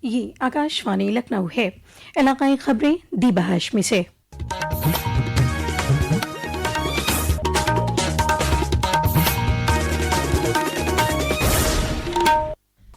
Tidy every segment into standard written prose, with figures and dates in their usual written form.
ये आकाशवाणी लखनऊ है। इलाकाई खबरें दीबा हाशमी से।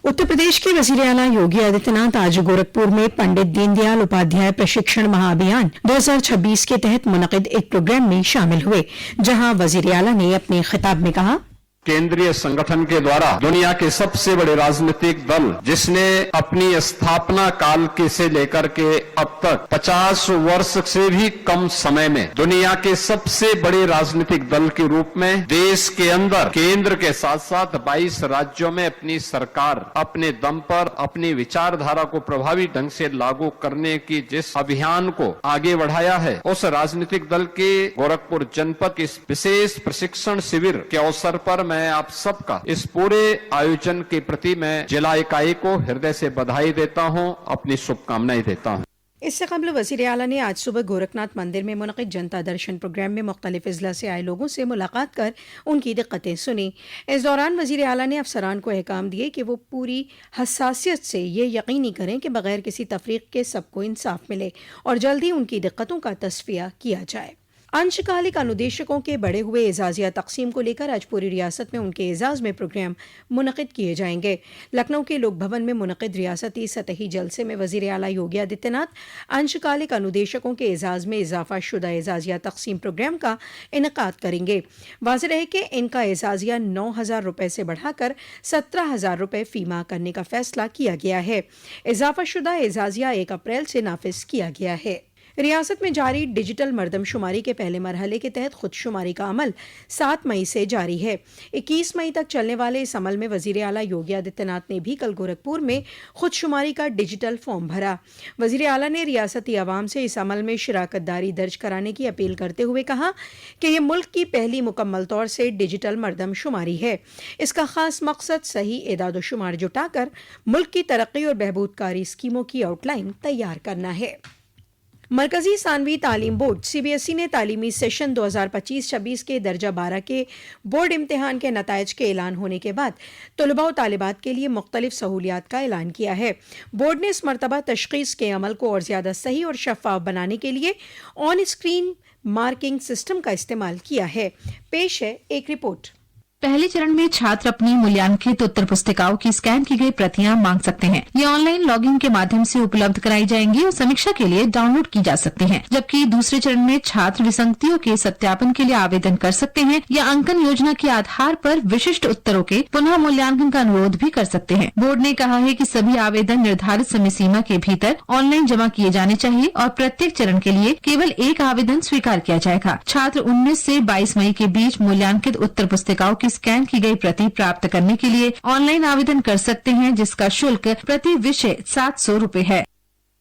उत्तर प्रदेश के वजीर आला योगी आदित्यनाथ आज गोरखपुर में पंडित दीनदयाल उपाध्याय प्रशिक्षण महाअभियान 2026 के तहत मुनक़िद एक प्रोग्राम में शामिल हुए, जहां वजीर आला ने अपने खिताब में कहा, केंद्रीय संगठन के द्वारा दुनिया के सबसे बड़े राजनीतिक दल, जिसने अपनी स्थापना काल के से लेकर के अब तक 50 वर्ष से भी कम समय में दुनिया के सबसे बड़े राजनीतिक दल के रूप में देश के अंदर केंद्र के साथ साथ 22 राज्यों में अपनी सरकार अपने दम पर अपनी विचारधारा को प्रभावी ढंग से लागू करने की जिस अभियान को आगे बढ़ाया है, उस राजनीतिक दल के गोरखपुर जनपद के विशेष प्रशिक्षण शिविर के अवसर पर मैं आप सबका इस पूरे आयोजन के प्रति मैं जिला इकाई को हृदय से बधाई देता हूं, अपनी शुभकामनाएं देता हूं। इससे कबल वज़ीर आला ने आज सुबह गोरखनाथ मंदिर में मुनक़िद जनता दर्शन प्रोग्राम में मुख्तलिफ अजला से आए लोगों से मुलाकात कर उनकी दिक्कतें सुनी। इस दौरान वज़ीर आला ने अफसरान को अहकाम दिए कि वो पूरी हसासियत से ये यकीनी करें कि बगैर किसी तफरीक के सबको इंसाफ मिले और जल्द ही उनकी दिक्कतों का तस्फिया किया जाए। अंशकालिक अनुदेशकों के बढ़े हुए एजाजिया तकसीम को लेकर आज पूरी रियासत में उनके एजाज में प्रोग्राम मुनक़िद किए जाएंगे। लखनऊ के लोक भवन में मुनक़िद रियासती सतही जलसे में वज़ीर आला योगी आदित्यनाथ अंशकालिक अनुदेशकों के एजाज में इजाफा शुदा एजाजिया तकसीम प्रोग्राम का इनेकाद करेंगे। वाज़ेह है कि इनका एजाजिया 9,000 रुपये से बढ़ाकर 17,000 रुपये फी माह करने का फैसला किया गया है। इजाफा शुदा एजाजिया 1 अप्रैल से नाफिज किया गया है। रियासत में जारी डिजिटल मरदमशुमारी के पहले मरहले के तहत खुदशुमारी का अमल 7 मई से जारी है। 21 मई तक चलने वाले इस अमल में वज़ीर आला योगी आदित्यनाथ ने भी कल गोरखपुर में खुदशुमारी का डिजिटल फॉर्म भरा। वज़ीर आला ने रियासती आवाम से इस अमल में शिराकतदारी दर्ज कराने की अपील करते हुए कहा कि यह मुल्क की पहली मुकम्मल तौर से डिजिटल मरदमशुमारी है। इसका खास मकसद सही एदाद-ओ-शुमार जुटाकर मुल्क की तरक्की और बहबूदकारी स्कीमों की आउटलाइन तैयार करना है। मरकजी सानवी तालीम बोर्ड CBSE ने तालीमी सेशन 2025-26 के दर्जा 12 के बोर्ड इम्तिहान के नताइज के ऐलान होने के बाद तलबा और तालिबात के लिए मुख्तलिफ सहूलियात का ऐलान किया है। बोर्ड ने इस मरतबा तशखीस के अमल को और ज़्यादा सही और शफाफ बनाने के लिए ऑन स्क्रीन मार्किंग सिस्टम का इस्तेमाल किया है। पेश है एक रिपोर्ट। पहले चरण में छात्र अपनी मूल्यांकित उत्तर पुस्तिकाओं की स्कैन की गई प्रतियां मांग सकते हैं। ये ऑनलाइन लॉगिन के माध्यम से उपलब्ध कराई जाएंगी और समीक्षा के लिए डाउनलोड की जा सकती हैं। जबकि दूसरे चरण में छात्र विसंगतियों के सत्यापन के लिए आवेदन कर सकते हैं या अंकन योजना के आधार पर विशिष्ट उत्तरों के पुनः मूल्यांकन का अनुरोध भी कर सकते हैं। बोर्ड ने कहा है कि सभी आवेदन निर्धारित समय सीमा के भीतर ऑनलाइन जमा किए जाने चाहिए और प्रत्येक चरण के लिए केवल एक आवेदन स्वीकार किया जाएगा। छात्र 19 से 22 मई के बीच मूल्यांकित उत्तर पुस्तिकाओं स्कैन की गई प्रति प्राप्त करने के लिए ऑनलाइन आवेदन कर सकते हैं, जिसका शुल्क प्रति विषय 700 रुपये है।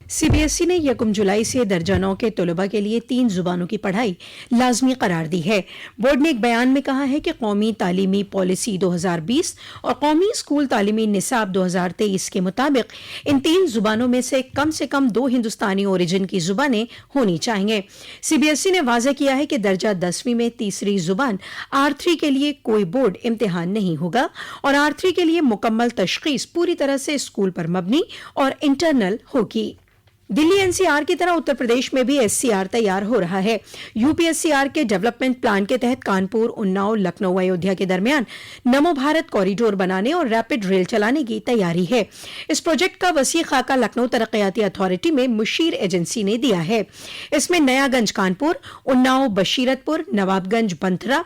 CBSE ने 1 जुलाई से दर्जा 9 के तलबा के लिए 3 जुबानों की पढ़ाई लाजमी करार दी है। बोर्ड ने एक बयान में कहा है कि कौमी तालीमी पॉलिसी 2020 और कौमी स्कूल तालीमी निसाब 2023 के मुताबिक इन 3 जुबानों में से कम 2 हिंदुस्तानी ओरिजिन की जुबानें होनी चाहिए। CBSE ने वाज़ेह किया है कि दर्जा 10वीं में तीसरी जुबान R3 के लिए कोई बोर्ड इम्तिहान नहीं होगा और R3 के लिए मुकम्मल तशखीस पूरी तरह से स्कूल पर मबनी और इंटरनल होगी। दिल्ली NCR की तरह उत्तर प्रदेश में भी SCR तैयार हो रहा है। UPSCR के डेवलपमेंट प्लान के तहत कानपुर, उन्नाव, लखनऊ, अयोध्या के दरमियान नमो भारत कॉरिडोर बनाने और रैपिड रेल चलाने की तैयारी है। इस प्रोजेक्ट का वसी खाका लखनऊ तरक्याती अथॉरिटी में मुशीर एजेंसी ने दिया है। इसमें नयागंज कानपुर, उन्नाव बशीरतपुर, नवाबगंज बंथरा,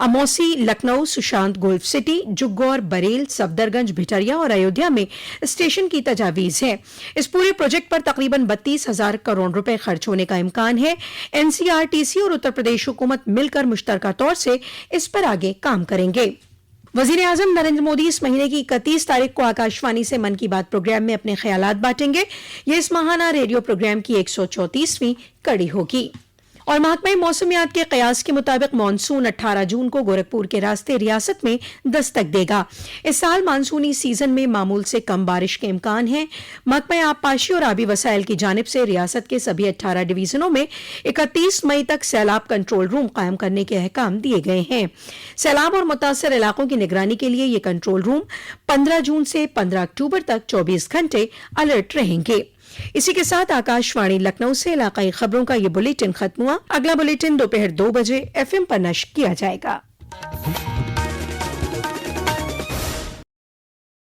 अमौसी लखनऊ, सुशांत गोल्फ सिटी, जुग्गौर बरेल, सफदरगंज भिटरिया और अयोध्या में स्टेशन की तजावीज है। इस पूरे प्रोजेक्ट पर तकरीबन 32,000 करोड़ रुपए खर्च होने का इम्कान है। NCRTC और उत्तर प्रदेश हुकूमत मिलकर मुश्तरका तौर से इस पर आगे काम करेंगे। वज़ीर आज़म नरेंद्र मोदी इस महीने की 31 तारीख को आकाशवाणी से मन की बात प्रोग्राम में अपने ख्यालात बांटेंगे। ये इस माहाना रेडियो प्रोग्राम की 134वीं कड़ी होगी। और महकमा मौसमियात के कयास के मुताबिक मानसून 18 जून को गोरखपुर के रास्ते रियासत में दस्तक देगा। इस साल मानसूनी सीजन में मामूल से कम बारिश के इम्कान है। महकमा आबपाशी और आबी वसाइल की जानिब से रियासत के सभी 18 डिवीजनों में 31 मई तक सैलाब कंट्रोल रूम कायम करने के अहकाम दिए गए हैं। सैलाब और मुतासर इलाकों की निगरानी के लिए ये कंट्रोल रूम 15 जून से 15 अक्टूबर तक 24 घंटे अलर्ट रहेंगे। इसी के साथ आकाशवाणी लखनऊ से इलाकाई खबरों का ये बुलेटिन खत्म हुआ। अगला बुलेटिन दोपहर 2 बजे FM पर नश्र किया जाएगा।